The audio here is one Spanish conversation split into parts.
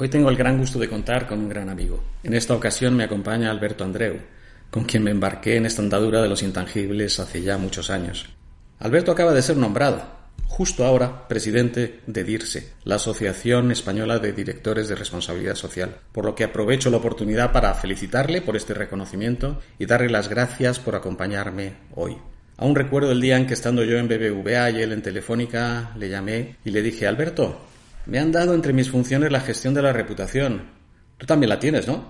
Hoy tengo el gran gusto de contar con un gran amigo. En esta ocasión me acompaña Alberto Andreu, con quien me embarqué en esta andadura de los intangibles hace ya muchos años. Alberto acaba de ser nombrado, justo ahora, presidente de DIRSE, la Asociación Española de Directores de Responsabilidad Social, por lo que aprovecho la oportunidad para felicitarle por este reconocimiento y darle las gracias por acompañarme hoy. Aún recuerdo el día en que, estando yo en BBVA y él en Telefónica, le llamé y le dije: Alberto, me han dado entre mis funciones la gestión de la reputación. Tú también la tienes, ¿no?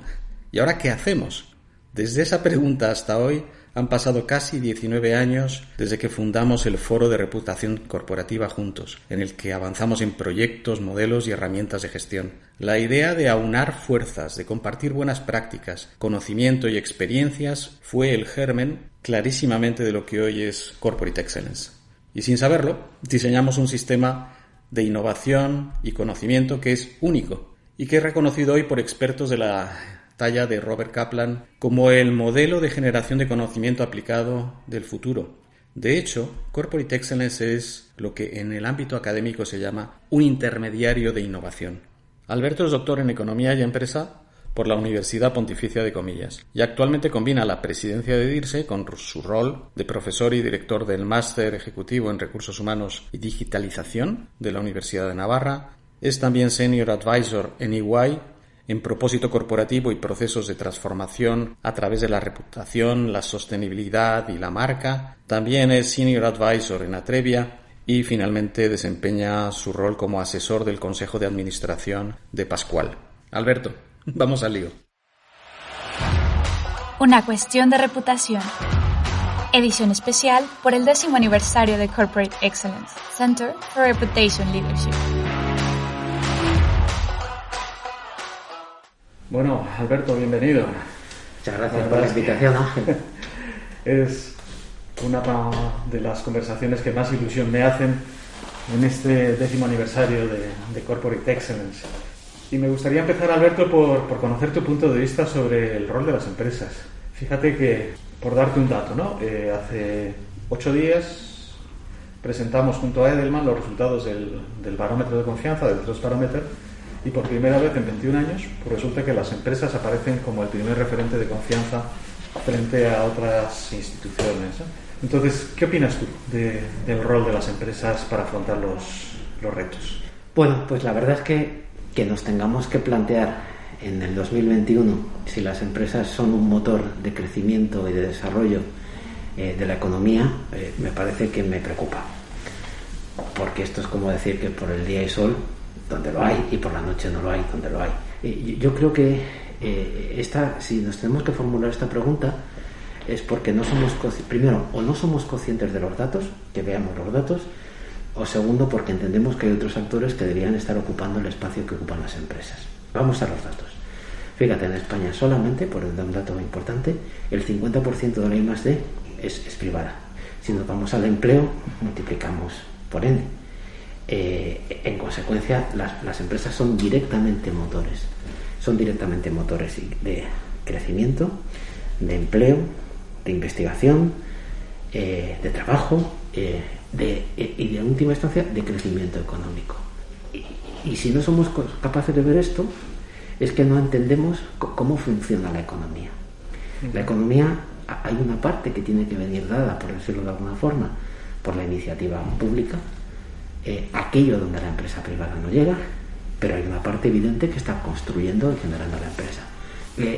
¿Y ahora qué hacemos? Desde esa pregunta hasta hoy han pasado casi 19 años desde que fundamos el Foro de Reputación Corporativa juntos, en el que avanzamos en proyectos, modelos y herramientas de gestión. La idea de aunar fuerzas, de compartir buenas prácticas, conocimiento y experiencias fue el germen clarísimamente de lo que hoy es Corporate Excellence. Y sin saberlo, diseñamos un sistema de innovación y conocimiento que es único y que es reconocido hoy por expertos de la talla de Robert Kaplan como el modelo de generación de conocimiento aplicado del futuro. De hecho, Corporate Excellence es lo que en el ámbito académico se llama un intermediario de innovación. Alberto es doctor en Economía y Empresa por la Universidad Pontificia de Comillas y actualmente combina la presidencia de DIRSE con su rol de profesor y director del Máster Ejecutivo en Recursos Humanos y Digitalización de la Universidad de Navarra. Es también Senior Advisor en EY en propósito corporativo y procesos de transformación a través de la reputación, la sostenibilidad y la marca. También es Senior Advisor en Atrevia y finalmente desempeña su rol como asesor del Consejo de Administración de Pascual. Alberto, vamos al lío. Una cuestión de reputación. Edición especial por el 10º aniversario de Corporate Excellence, Center for Reputation Leadership. Bueno, Alberto, bienvenido. Muchas gracias por la invitación, Ángel. Es una de las conversaciones que más ilusión me hacen en este 10º aniversario de Corporate Excellence. Y me gustaría empezar, Alberto, por conocer tu punto de vista sobre el rol de las empresas. Fíjate que, por darte un dato, ¿no? Hace 8 días presentamos junto a Edelman los resultados del barómetro de confianza, del Trust Barometer, y por primera vez en 21 años pues resulta que las empresas aparecen como el primer referente de confianza frente a otras instituciones, ¿eh? Entonces, ¿qué opinas tú del rol de las empresas para afrontar los retos? Bueno, pues la verdad es que nos tengamos que plantear en el 2021 si las empresas son un motor de crecimiento y de desarrollo de la economía, me parece que me preocupa. Porque esto es como decir que por el día hay sol donde lo hay y por la noche no lo hay donde lo hay. Yo creo que si nos tenemos que formular esta pregunta es porque no somos primero, o no somos conscientes de los datos, que veamos los datos, o segundo, porque entendemos que hay otros actores que deberían estar ocupando el espacio que ocupan las empresas. Vamos a los datos. Fíjate, en España solamente, por un dato importante, el 50% de la I+D es privada. Si nos vamos al empleo, multiplicamos por N. En consecuencia, las empresas son directamente motores de crecimiento, de empleo, de investigación, de trabajo, y de última instancia de crecimiento económico. Y si no somos capaces de ver esto, es que no entendemos cómo funciona la economía. La economía, hay una parte que tiene que venir dada, por decirlo de alguna forma, por la iniciativa pública, aquello donde la empresa privada no llega, pero hay una parte evidente que está construyendo y generando la empresa.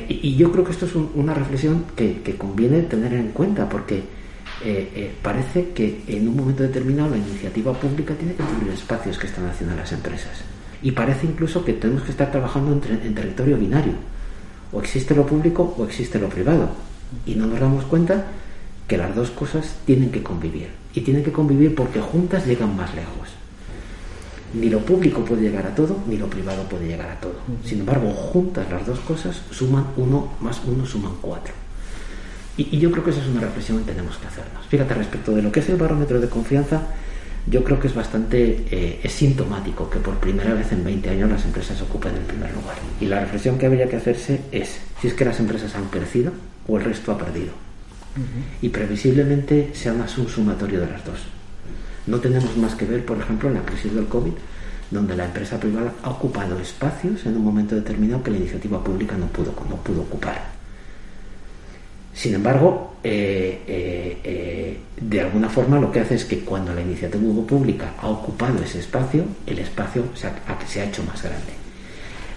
Y yo creo que esto es una reflexión que conviene tener en cuenta, porque parece que en un momento determinado la iniciativa pública tiene que cubrir espacios que están haciendo las empresas. Y parece incluso que tenemos que estar trabajando en territorio binario. O existe lo público o existe lo privado. Y no nos damos cuenta que las dos cosas tienen que convivir. Y tienen que convivir porque juntas llegan más lejos. Ni lo público puede llegar a todo, ni lo privado puede llegar a todo. Sin embargo, juntas las dos cosas suman 1 más 1 suman 4. Y yo creo que esa es una reflexión que tenemos que hacernos. Fíjate, respecto de lo que es el barómetro de confianza, yo creo que es bastante es sintomático que por primera vez en 20 años las empresas ocupen el primer lugar. Y la reflexión que habría que hacerse es si es que las empresas han crecido o el resto ha perdido. Y previsiblemente sea un sumatorio de las dos. No tenemos más que ver, por ejemplo, en la crisis del COVID, donde la empresa privada ha ocupado espacios en un momento determinado que la iniciativa pública no pudo ocupar. Sin embargo, de alguna forma lo que hace es que cuando la iniciativa pública ha ocupado ese espacio, el espacio se ha hecho más grande.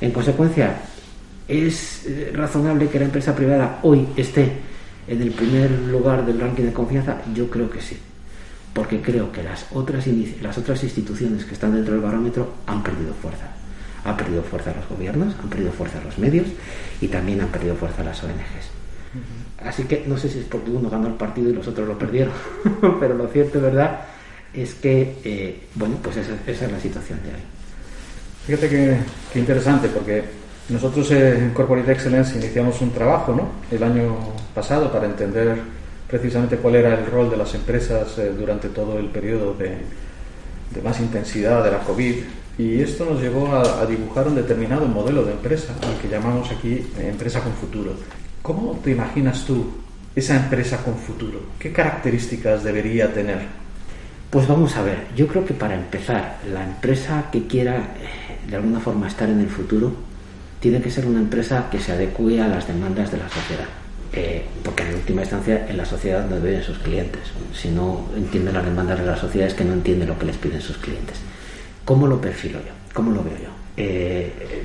En consecuencia, ¿es razonable que la empresa privada hoy esté en el primer lugar del ranking de confianza? Yo creo que sí, porque creo que las otras instituciones que están dentro del barómetro han perdido fuerza. Han perdido fuerza los gobiernos, han perdido fuerza los medios y también han perdido fuerza las ONGs. Así que no sé si es porque uno ganó el partido y los otros lo perdieron, pero lo cierto y verdad es que, pues esa es la situación de hoy. Fíjate que interesante, porque nosotros en Corporate Excellence iniciamos un trabajo, ¿no?, el año pasado para entender precisamente cuál era el rol de las empresas durante todo el periodo de más intensidad de la COVID, y esto nos llevó a dibujar un determinado modelo de empresa, al que llamamos aquí empresa con futuro. ¿Cómo te imaginas tú esa empresa con futuro? ¿Qué características debería tener? Pues vamos a ver, yo creo que para empezar, la empresa que quiera de alguna forma estar en el futuro tiene que ser una empresa que se adecue a las demandas de la sociedad, porque en última instancia en la sociedad no viven sus clientes. Si no entienden las demandas de la sociedad es que no entiende lo que les piden sus clientes. ¿Cómo lo perfilo yo? ¿Cómo lo veo yo?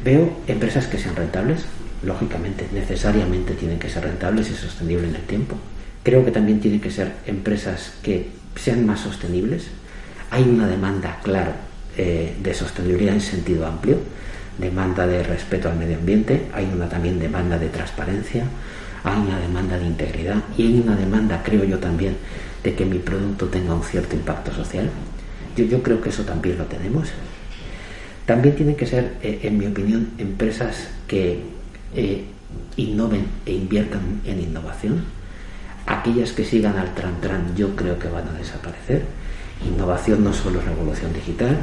Veo empresas que sean rentables. Lógicamente, necesariamente tienen que ser rentables y sostenibles en el tiempo. Creo que también tienen que ser empresas que sean más sostenibles. Hay una demanda, claro, de sostenibilidad en sentido amplio, demanda de respeto al medio ambiente, hay una también demanda de transparencia, hay una demanda de integridad y hay una demanda, creo yo también, de que mi producto tenga un cierto impacto social. Yo creo que eso también lo tenemos. También tienen que ser, en mi opinión, empresas que innoven e inviertan en innovación. Aquellas que sigan al tran yo creo que van a desaparecer. Innovación no solo es revolución digital,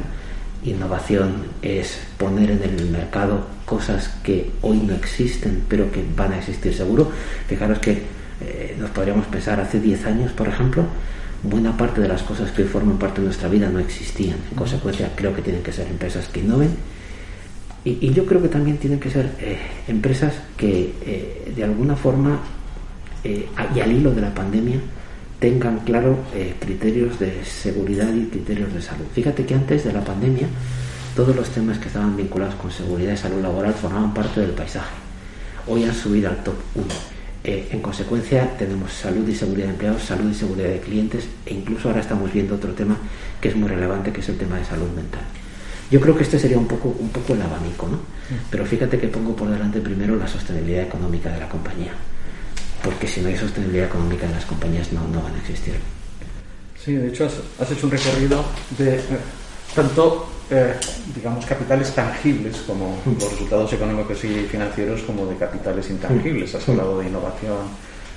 innovación es poner en el mercado cosas que hoy no existen pero que van a existir seguro. Fijaros que nos podríamos pensar hace 10 años, por ejemplo, buena parte de las cosas que hoy forman parte de nuestra vida no existían. En consecuencia, creo que tienen que ser empresas que innoven. Y yo creo que también tienen que ser empresas que de alguna forma, y al hilo de la pandemia, tengan claro criterios de seguridad y criterios de salud. Fíjate que antes de la pandemia todos los temas que estaban vinculados con seguridad y salud laboral formaban parte del paisaje. Hoy han subido al top 1. En consecuencia tenemos salud y seguridad de empleados, salud y seguridad de clientes, e incluso ahora estamos viendo otro tema que es muy relevante, que es el tema de salud mental. Yo creo que este sería un poco el abanico, ¿no? Pero fíjate que pongo por delante primero la sostenibilidad económica de la compañía, porque si no hay sostenibilidad económica de las compañías no van a existir. Sí, de hecho has hecho un recorrido de tanto digamos capitales tangibles como los resultados económicos y financieros, como de capitales intangibles. Has hablado de innovación,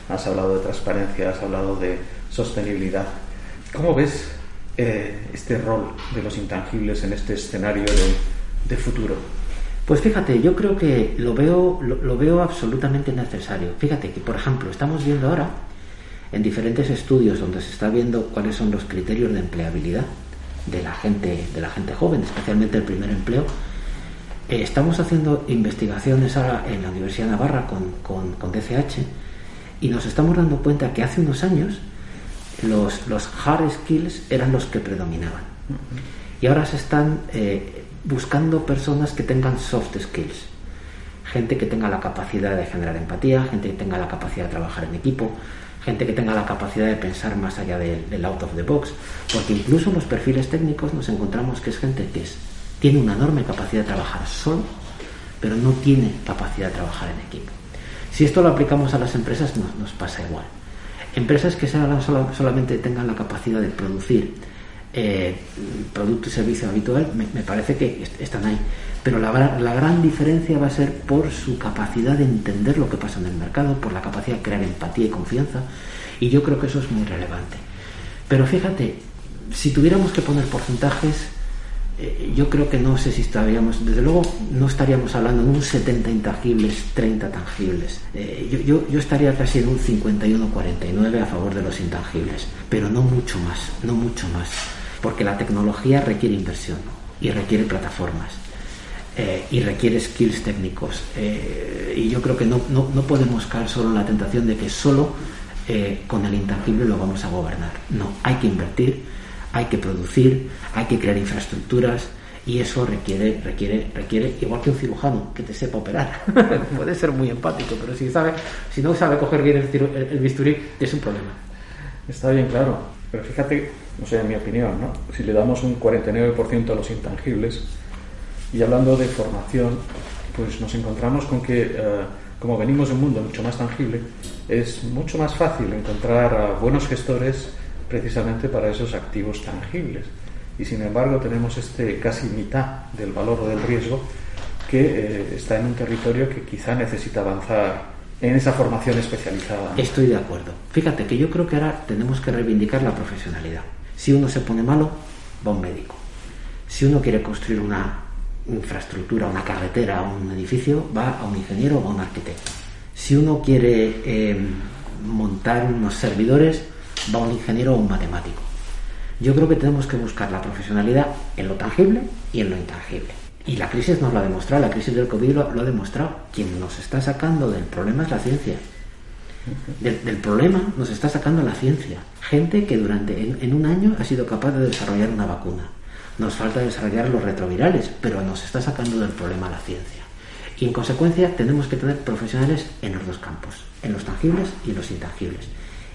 has hablado de transparencia, has hablado de sostenibilidad. ¿Cómo ves este rol de los intangibles en este escenario de futuro? Pues fíjate, yo creo que lo veo absolutamente necesario. Fíjate que, por ejemplo, estamos viendo ahora en diferentes estudios donde se está viendo cuáles son los criterios de empleabilidad de la gente joven, especialmente el primer empleo. Estamos haciendo investigaciones ahora en la Universidad de Navarra con DCH, y nos estamos dando cuenta que hace unos años los hard skills eran los que predominaban, y ahora se están buscando personas que tengan soft skills, gente que tenga la capacidad de generar empatía, gente que tenga la capacidad de trabajar en equipo, gente que tenga la capacidad de pensar más allá del out of the box, porque incluso en los perfiles técnicos nos encontramos que es gente que tiene una enorme capacidad de trabajar solo, pero no tiene capacidad de trabajar en equipo. Si esto lo aplicamos a las empresas, nos pasa igual. Empresas que solamente tengan la capacidad de producir producto y servicio habitual, me parece que están ahí, pero la gran diferencia va a ser por su capacidad de entender lo que pasa en el mercado, por la capacidad de crear empatía y confianza, y yo creo que eso es muy relevante. Pero fíjate, si tuviéramos que poner porcentajes, yo creo que no sé si estaríamos, desde luego no estaríamos hablando de un 70 intangibles, 30 tangibles. Yo estaría casi en un 51-49 a favor de los intangibles, pero no mucho más, porque la tecnología requiere inversión, y requiere plataformas y requiere skills técnicos, y yo creo que no podemos caer solo en la tentación de que solo con el intangible lo vamos a gobernar. No, hay que invertir, hay que producir, hay que crear infraestructuras, y eso requiere, igual que un cirujano que te sepa operar. Puede ser muy empático, pero si no sabe coger bien el bisturí, es un problema. Está bien claro, pero fíjate, no sé, en mi opinión, ¿no? Si le damos un 49% a los intangibles, y hablando de formación, pues nos encontramos con que, como venimos de un mundo mucho más tangible, es mucho más fácil encontrar buenos gestores precisamente para esos activos tangibles. Y sin embargo tenemos casi mitad del valor o del riesgo que está en un territorio que quizá necesita avanzar en esa formación especializada. Estoy de acuerdo. Fíjate que yo creo que ahora tenemos que reivindicar la profesionalidad. Si uno se pone malo, va a un médico. Si uno quiere construir una infraestructura, una carretera, un edificio, va a un ingeniero o a un arquitecto. Si uno quiere montar unos servidores, va a un ingeniero o un matemático. Yo creo que tenemos que buscar la profesionalidad en lo tangible y en lo intangible. Y la crisis nos lo ha demostrado, la crisis del COVID lo ha demostrado. Quien nos está sacando del problema es la ciencia. Del problema nos está sacando la ciencia. Gente que en un año ha sido capaz de desarrollar una vacuna. Nos falta desarrollar los retrovirales, pero nos está sacando del problema la ciencia. Y en consecuencia tenemos que tener profesionales en los dos campos, en los tangibles y en los intangibles.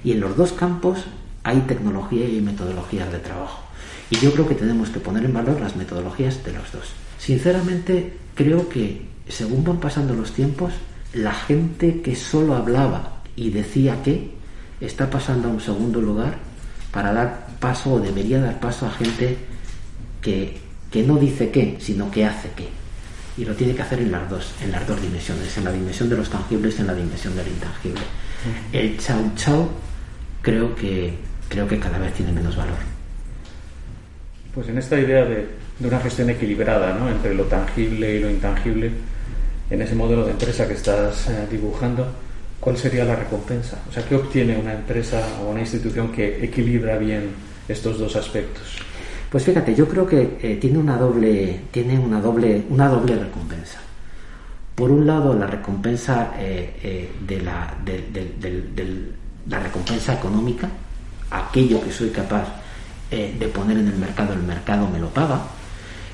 Y en los dos campos hay tecnología y metodologías de trabajo. Y yo creo que tenemos que poner en valor las metodologías de los dos. Sinceramente, creo que según van pasando los tiempos, la gente que solo hablaba y decía que está pasando a un segundo lugar para dar paso, o debería dar paso, a gente que no dice qué, sino que hace qué. Y lo tiene que hacer en las dos dimensiones, en la dimensión de los tangibles y en la dimensión del intangible. El chau creo que cada vez tiene menos valor. Pues en esta idea de una gestión equilibrada, ¿no?, entre lo tangible y lo intangible, en ese modelo de empresa que estás dibujando, ¿cuál sería la recompensa? O sea, ¿qué obtiene una empresa o una institución que equilibra bien estos dos aspectos? Pues fíjate, yo creo que tiene una doble recompensa. Por un lado, la recompensa la recompensa económica, aquello que soy capaz de poner en el mercado me lo paga.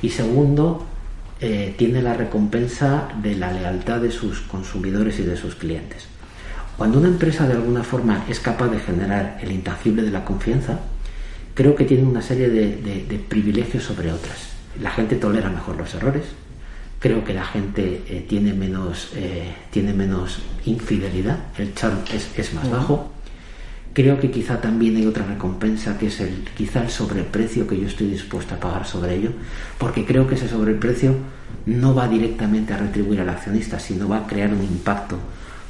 Y segundo, tiene la recompensa de la lealtad de sus consumidores y de sus clientes. Cuando una empresa de alguna forma es capaz de generar el intangible de la confianza, creo que tiene una serie de privilegios sobre otras. La gente tolera mejor los errores. Creo que la gente tiene menos infidelidad. El churn es más bajo. Creo que quizá también hay otra recompensa, que es quizá el sobreprecio que yo estoy dispuesto a pagar sobre ello, porque creo que ese sobreprecio no va directamente a retribuir al accionista, sino va a crear un impacto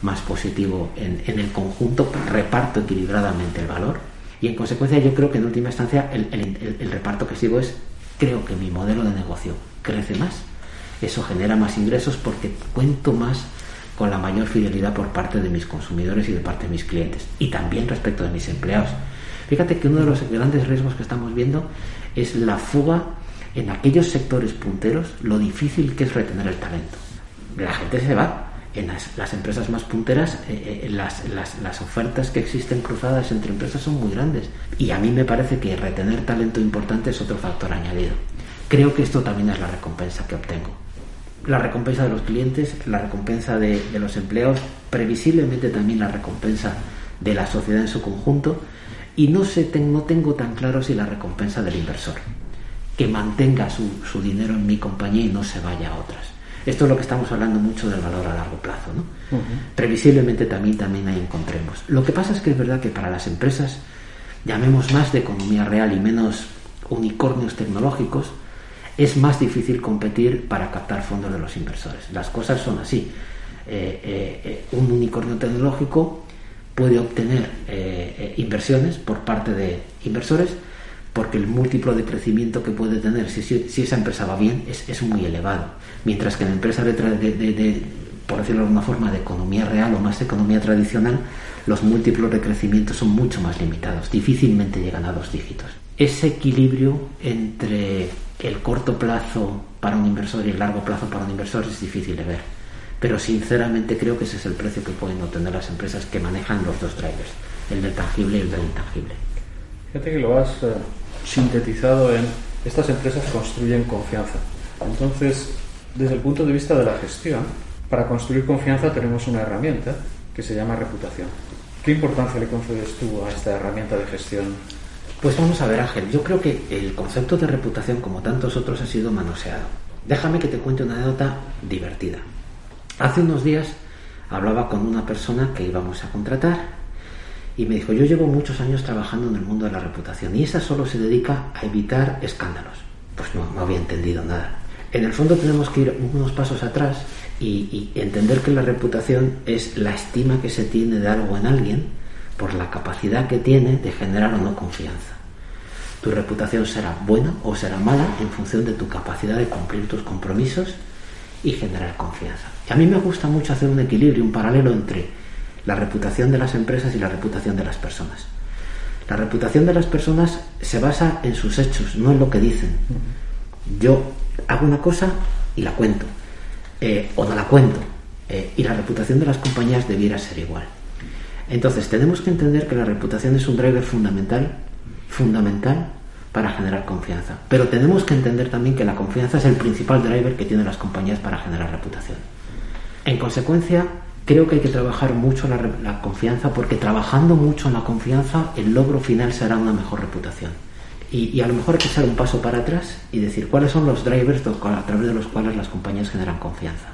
más positivo en el conjunto. Reparto equilibradamente el valor. Y en consecuencia yo creo que en última instancia el reparto que sigo creo que mi modelo de negocio crece más. Eso genera más ingresos porque cuento más con la mayor fidelidad por parte de mis consumidores y de parte de mis clientes. Y también respecto de mis empleados. Fíjate que uno de los grandes riesgos que estamos viendo es la fuga en aquellos sectores punteros, lo difícil que es retener el talento. La gente se va. En las empresas más punteras, las ofertas que existen cruzadas entre empresas son muy grandes. Y a mí me parece que retener talento importante es otro factor añadido. Creo que esto también es la recompensa que obtengo. La recompensa de los clientes, la recompensa de los empleados, previsiblemente también la recompensa de la sociedad en su conjunto. Y no tengo tan claro si la recompensa del inversor, que mantenga su dinero en mi compañía y no se vaya a otras. Esto es lo que estamos hablando mucho del valor a largo plazo, ¿no? Previsiblemente también ahí encontremos. Lo que pasa es que es verdad que para las empresas, llamemos más de economía real y menos unicornios tecnológicos, es más difícil competir para captar fondos de los inversores. Las cosas son así. Un unicornio tecnológico puede obtener inversiones por parte de inversores porque el múltiplo de crecimiento que puede tener si esa empresa va bien es muy elevado, mientras que en empresas por decirlo de alguna forma, de economía real o más economía tradicional, los múltiplos de crecimiento son mucho más limitados, difícilmente llegan a 2 dígitos. Ese equilibrio entre el corto plazo para un inversor y el largo plazo para un inversor es difícil de ver. Pero sinceramente creo que ese es el precio que pueden obtener las empresas que manejan los dos drivers, el del tangible y el del intangible. Fíjate que lo has sintetizado en estas empresas construyen confianza. Entonces, desde el punto de vista de la gestión, para construir confianza tenemos una herramienta que se llama reputación. ¿Qué importancia le concedes tú a esta herramienta de gestión? Pues vamos a ver, Ángel, yo creo que el concepto de reputación, como tantos otros, ha sido manoseado. Déjame que te cuente una anécdota divertida. Hace unos días hablaba con una persona que íbamos a contratar y me dijo, yo llevo muchos años trabajando en el mundo de la reputación y esa solo se dedica a evitar escándalos. Pues no había entendido nada. En el fondo tenemos que ir unos pasos atrás y entender que la reputación es la estima que se tiene de algo en alguien por la capacidad que tiene de generar o no confianza. Tu reputación será buena o será mala en función de tu capacidad de cumplir tus compromisos y generar confianza. Y a mí me gusta mucho hacer un equilibrio, un paralelo entre la reputación de las empresas y la reputación de las personas. La reputación de las personas se basa en sus hechos, no en lo que dicen. Yo hago una cosa y la cuento, o no la cuento, y la reputación de las compañías debiera ser igual. Entonces tenemos que entender que la reputación es un driver fundamental para generar confianza, pero tenemos que entender también que la confianza es el principal driver que tienen las compañías para generar reputación. En consecuencia, creo que hay que trabajar mucho la confianza, porque trabajando mucho en la confianza el logro final será una mejor reputación. Y a lo mejor hay que echar un paso para atrás y decir cuáles son los drivers a través de los cuales las compañías generan confianza.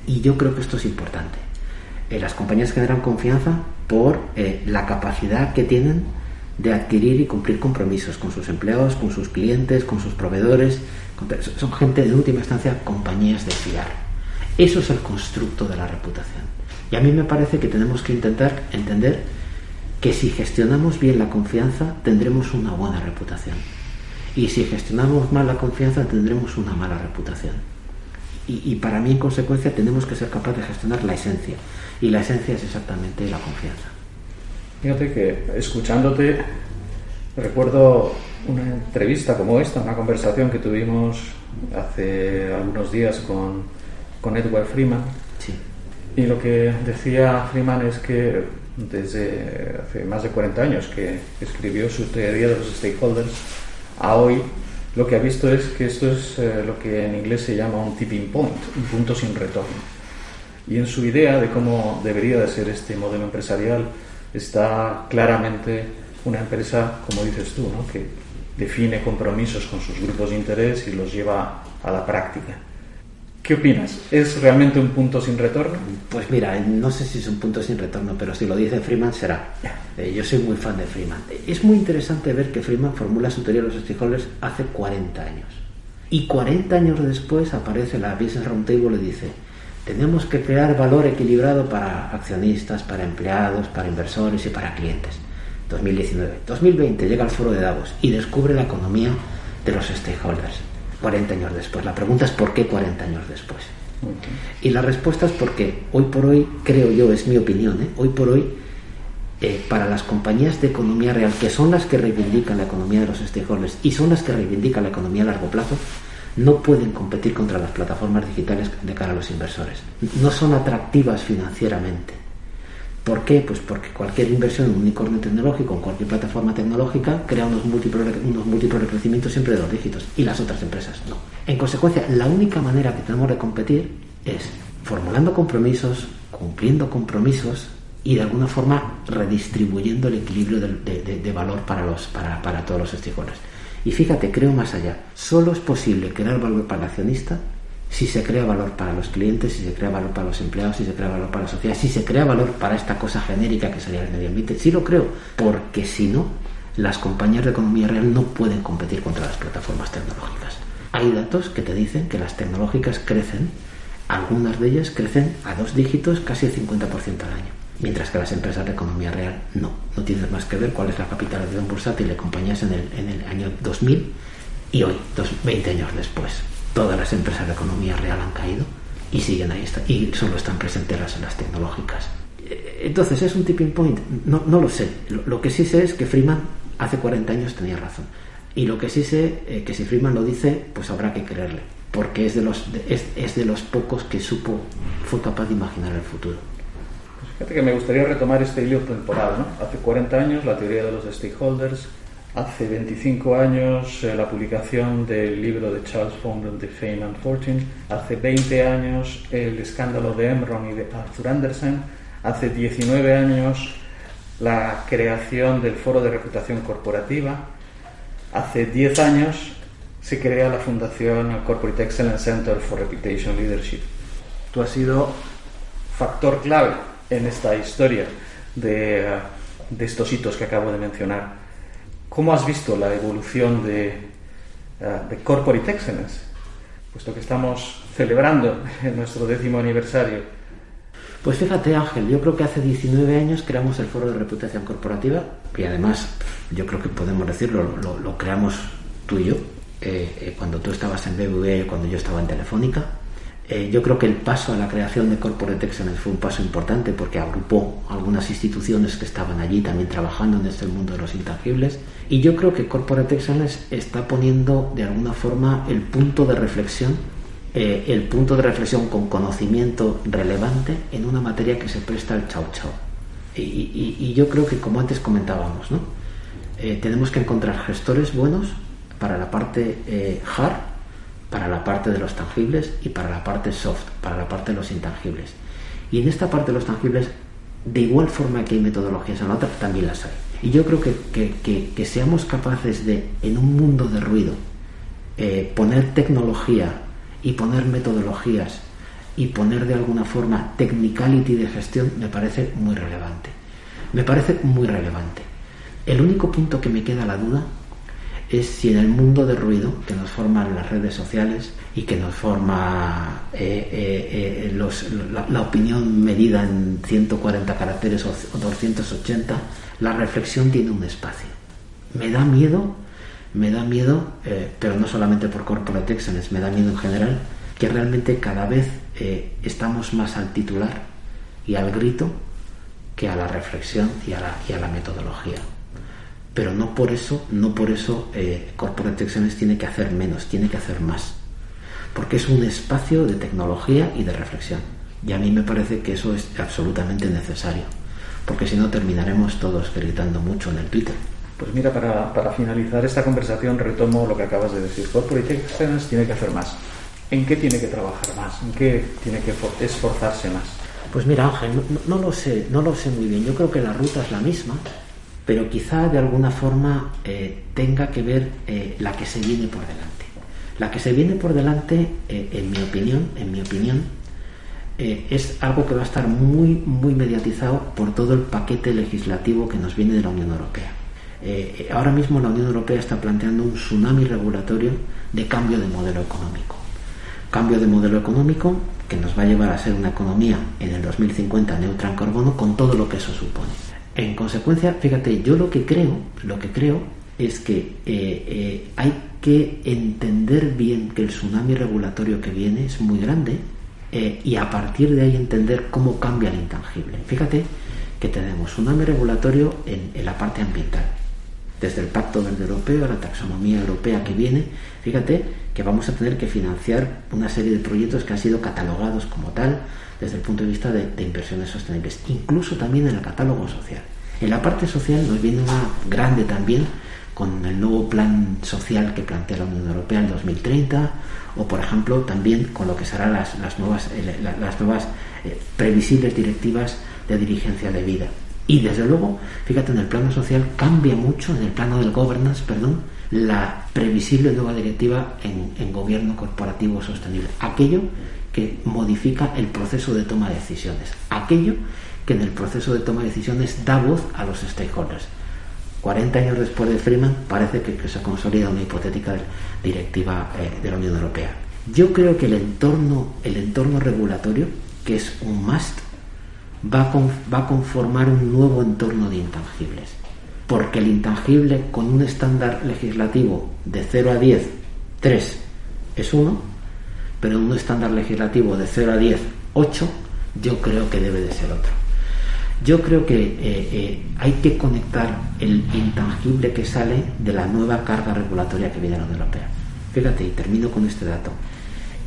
Y yo creo que esto es importante. Las compañías generan confianza por la capacidad que tienen de adquirir y cumplir compromisos con sus empleados, con sus clientes, con sus proveedores. Son gente, en última instancia, compañías de fiar. Eso es el constructo de la reputación. Y a mí me parece que tenemos que intentar entender que si gestionamos bien la confianza tendremos una buena reputación, y si gestionamos mal la confianza tendremos una mala reputación. Y para mí, en consecuencia, tenemos que ser capaces de gestionar la esencia, y la esencia es exactamente la confianza. Fíjate que, escuchándote, recuerdo una entrevista como esta, una conversación que tuvimos hace algunos días con Edward Freeman. Sí. Y lo que decía Freeman es que desde hace más de 40 años que escribió su teoría de los stakeholders a hoy, lo que ha visto es que esto es lo que en inglés se llama un tipping point, un punto sin retorno. Y en su idea de cómo debería de ser este modelo empresarial está claramente una empresa, como dices tú, ¿no?, que define compromisos con sus grupos de interés y los lleva a la práctica. ¿Qué opinas? ¿Es realmente un punto sin retorno? Pues mira, no sé si es un punto sin retorno, pero si lo dice Freeman será. Yo soy muy fan de Freeman. Es muy interesante ver que Freeman formula su teoría de los stakeholders hace 40 años. Y 40 años después aparece la Business Roundtable y dice: tenemos que crear valor equilibrado para accionistas, para empleados, para inversores y para clientes. 2019. 2020 llega al foro de Davos y descubre la economía de los stakeholders. 40 años después. La pregunta es ¿por qué 40 años después? Y la respuesta es porque hoy por hoy, creo yo, es mi opinión, hoy por hoy, para las compañías de economía real, que son las que reivindican la economía de los stakeholders y son las que reivindican la economía a largo plazo, no pueden competir contra las plataformas digitales de cara a los inversores. No son atractivas financieramente. ¿Por qué? Pues porque cualquier inversión en un unicornio tecnológico, en cualquier plataforma tecnológica, crea unos múltiplos de crecimiento siempre de 2 dígitos, y las otras empresas no. En consecuencia, la única manera que tenemos de competir es formulando compromisos, cumpliendo compromisos y de alguna forma redistribuyendo el equilibrio de valor para todos los stakeholders. Y fíjate, creo más allá. Solo es posible crear valor para el accionista si se crea valor para los clientes, si se crea valor para los empleados, si se crea valor para la sociedad, si se crea valor para esta cosa genérica que sería el medio ambiente. Sí lo creo, porque si no, las compañías de economía real no pueden competir contra las plataformas tecnológicas. Hay datos que te dicen que las tecnológicas crecen, algunas de ellas crecen a 2 dígitos, casi el 50% al año, mientras que las empresas de economía real no tienes más que ver cuál es la capitalización bursátil de compañías en el año 2000 y hoy, 20 años después. Todas las empresas de economía real han caído y siguen ahí, y solo están presentes las tecnológicas. Entonces, ¿es un tipping point? No lo sé. Lo que sí sé es que Freeman hace 40 años tenía razón. Y lo que sí sé, que si Friedman lo dice, pues habrá que creerle, porque es de los pocos que fue capaz de imaginar el futuro. Pues fíjate que me gustaría retomar este hilo temporal, ¿no? Hace 40 años la teoría de los stakeholders, hace 25 años la publicación del libro de Charles Fondren de Fame and Fortune, hace 20 años el escándalo de Enron y de Arthur Andersen, hace 19 años la creación del Foro de Reputación Corporativa, hace 10 años se crea la fundación Corporate Excellence Center for Reputation Leadership. Tú has sido factor clave en esta historia de estos hitos que acabo de mencionar. ¿Cómo has visto la evolución de Corporate Excellence? Puesto que estamos celebrando nuestro 10º aniversario. Pues fíjate, Ángel, yo creo que hace 19 años creamos el Foro de Reputación Corporativa y además, yo creo que podemos decirlo, lo creamos tú y yo, cuando tú estabas en BBVA y cuando yo estaba en Telefónica. Yo creo que el paso a la creación de Corporate Excellence fue un paso importante porque agrupó algunas instituciones que estaban allí también trabajando en este mundo de los intangibles, y yo creo que Corporate Excellence está poniendo de alguna forma el punto de reflexión con conocimiento relevante en una materia que se presta al chau chau. Y yo creo que, como antes comentábamos, ¿no? Tenemos que encontrar gestores buenos para la parte hard, para la parte de los tangibles, y para la parte soft, para la parte de los intangibles. Y en esta parte de los tangibles, de igual forma que hay metodologías en la otra, también las hay. Y yo creo que seamos capaces de, en un mundo de ruido, poner tecnología y poner metodologías y poner de alguna forma technicality de gestión, me parece muy relevante. El único punto que me queda la duda es si en el mundo de ruido que nos forman las redes sociales y que nos forma la opinión medida en 140 caracteres o 280, la reflexión tiene un espacio. Me da miedo, pero no solamente por Corporate Excellence, me da miedo en general, que realmente cada vez estamos más al titular y al grito que a la reflexión y a la metodología. Pero no por eso Corporate Excellence tiene que hacer menos, tiene que hacer más, porque es un espacio de tecnología y de reflexión, y a mí me parece que eso es absolutamente necesario, porque si no terminaremos todos gritando mucho en el Twitter. Pues mira, para finalizar esta conversación retomo lo que acabas de decir. Corporate Excellence tiene que hacer más. ¿En qué tiene que trabajar más? ¿En qué tiene que esforzarse más? Pues mira, Ángel, no lo sé muy bien. Yo creo que la ruta es la misma, pero quizá de alguna forma tenga que ver la que se viene por delante. La que se viene por delante, en mi opinión, es algo que va a estar muy, muy mediatizado por todo el paquete legislativo que nos viene de la Unión Europea. Ahora mismo la Unión Europea está planteando un tsunami regulatorio de cambio de modelo económico. Cambio de modelo económico que nos va a llevar a ser una economía en el 2050 neutra en carbono, con todo lo que eso supone. En consecuencia, fíjate, yo lo que creo es que hay que entender bien que el tsunami regulatorio que viene es muy grande, y a partir de ahí entender cómo cambia el intangible. Fíjate que tenemos tsunami regulatorio en la parte ambiental, desde el Pacto Verde Europeo a la taxonomía europea que viene. Fíjate que vamos a tener que financiar una serie de proyectos que han sido catalogados como tal desde el punto de vista de inversiones sostenibles, incluso también en el catálogo social. En la parte social nos viene una grande también con el nuevo plan social que plantea la Unión Europea en 2030, o por ejemplo también con lo que serán las nuevas previsibles directivas de dirigencia de vida. Y desde luego, fíjate, en el plano social cambia mucho, en el plano del governance, la previsible nueva directiva en gobierno corporativo sostenible, aquello que modifica el proceso de toma de decisiones, aquello que en el proceso de toma de decisiones da voz a los stakeholders. 40 años después de Friedman parece que se consolida una hipotética directiva de la Unión Europea. Yo creo que el entorno regulatorio, que es un must, va a conformar un nuevo entorno de intangibles, porque el intangible con un estándar legislativo de 0 a 10, 3 es 1, pero un estándar legislativo de 0 a 10, 8, yo creo que debe de ser otro. Yo creo que hay que conectar el intangible que sale de la nueva carga regulatoria que viene a la Unión Europea. Fíjate, y termino con este dato.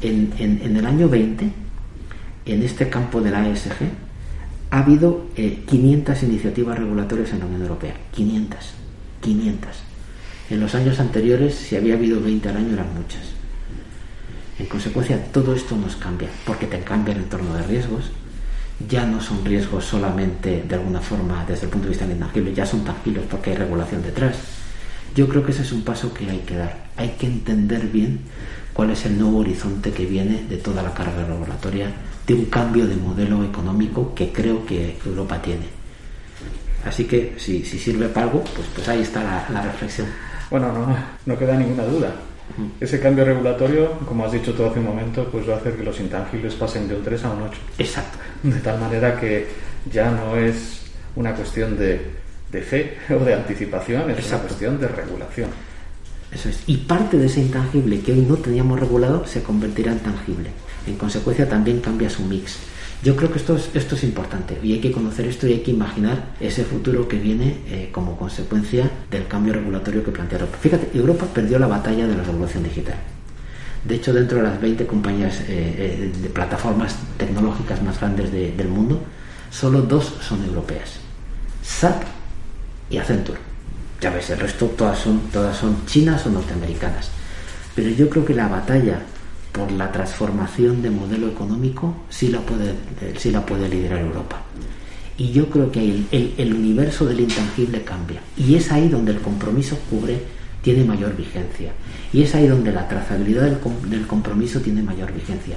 En el año 20, en este campo de la ESG, ha habido 500 iniciativas regulatorias en la Unión Europea. 500. En los años anteriores, si había habido 20 al año, eran muchas. En consecuencia, todo esto nos cambia, porque te cambia el entorno de riesgos. Ya no son riesgos solamente, de alguna forma, desde el punto de vista del intangible, ya son tangibles porque hay regulación detrás. Yo creo que ese es un paso que hay que dar. Hay que entender bien cuál es el nuevo horizonte que viene de toda la carga regulatoria, de un cambio de modelo económico que creo que Europa tiene. Así que, si sirve para algo, pues ahí está la reflexión. Bueno, no queda ninguna duda. Ese cambio regulatorio, como has dicho tú hace un momento, pues va a hacer que los intangibles pasen de un 3 a un 8. Exacto. De tal manera que ya no es una cuestión de fe o de anticipación, es una cuestión de regulación. Eso es. Y parte de ese intangible que hoy no teníamos regulado se convertirá en tangible. En consecuencia también cambia su mix. Yo creo que esto es importante y hay que conocer esto y hay que imaginar ese futuro que viene como consecuencia del cambio regulatorio que plantea Europa. Fíjate, Europa perdió la batalla de la revolución digital. De hecho, dentro de las 20 compañías de plataformas tecnológicas más grandes del mundo, solo 2 son europeas: SAP y Accenture. Ya ves, el resto todas son chinas o norteamericanas. Pero yo creo que la batalla por la transformación de modelo económico sí la puede liderar Europa. Y yo creo que ahí el universo del intangible cambia. Y es ahí donde el compromiso tiene mayor vigencia. Y es ahí donde la trazabilidad del compromiso tiene mayor vigencia.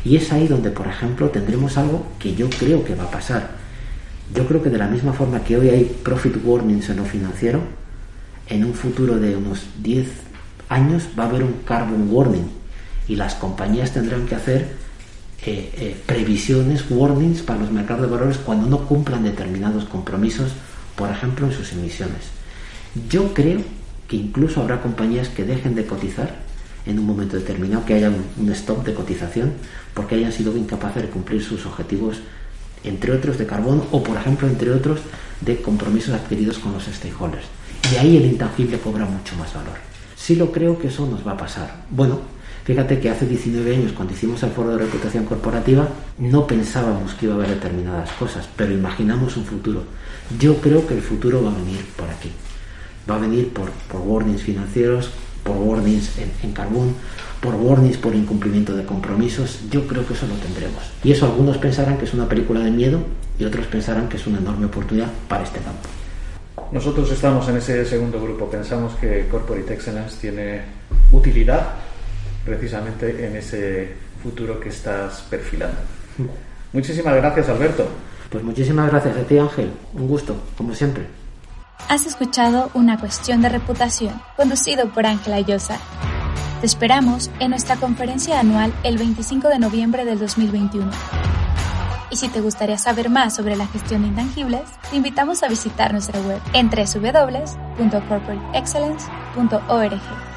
Y es ahí donde, por ejemplo, tendremos algo que yo creo que va a pasar. Yo creo que de la misma forma que hoy hay profit warnings en lo financiero, en un futuro de unos 10 años va a haber un carbon warning. Y las compañías tendrán que hacer previsiones, warnings para los mercados de valores cuando no cumplan determinados compromisos, por ejemplo, en sus emisiones. Yo creo que incluso habrá compañías que dejen de cotizar en un momento determinado, que haya un stop de cotización porque hayan sido incapaces de cumplir sus objetivos, entre otros de carbono o, por ejemplo, entre otros de compromisos adquiridos con los stakeholders. Y ahí el intangible cobra mucho más valor. Sí lo creo que eso nos va a pasar. Bueno, fíjate que hace 19 años, cuando hicimos el foro de reputación corporativa, no pensábamos que iba a haber determinadas cosas, pero imaginamos un futuro. Yo creo que el futuro va a venir por aquí. Va a venir por warnings financieros, por warnings en carbón, por warnings por incumplimiento de compromisos. Yo creo que eso lo tendremos. Y eso algunos pensarán que es una película de miedo y otros pensarán que es una enorme oportunidad para este campo. Nosotros estamos en ese segundo grupo. Pensamos que Corporate Excellence tiene utilidad precisamente en ese futuro que estás perfilando. Muchísimas gracias, Alberto. Pues muchísimas gracias a ti, Ángel. Un gusto, como siempre. Has escuchado Una Cuestión de Reputación, conducido por Ángela Llosa. Te esperamos en nuestra conferencia anual el 25 de noviembre del 2021. Y si te gustaría saber más sobre la gestión de intangibles, te invitamos a visitar nuestra web en www.corporateexcellence.org.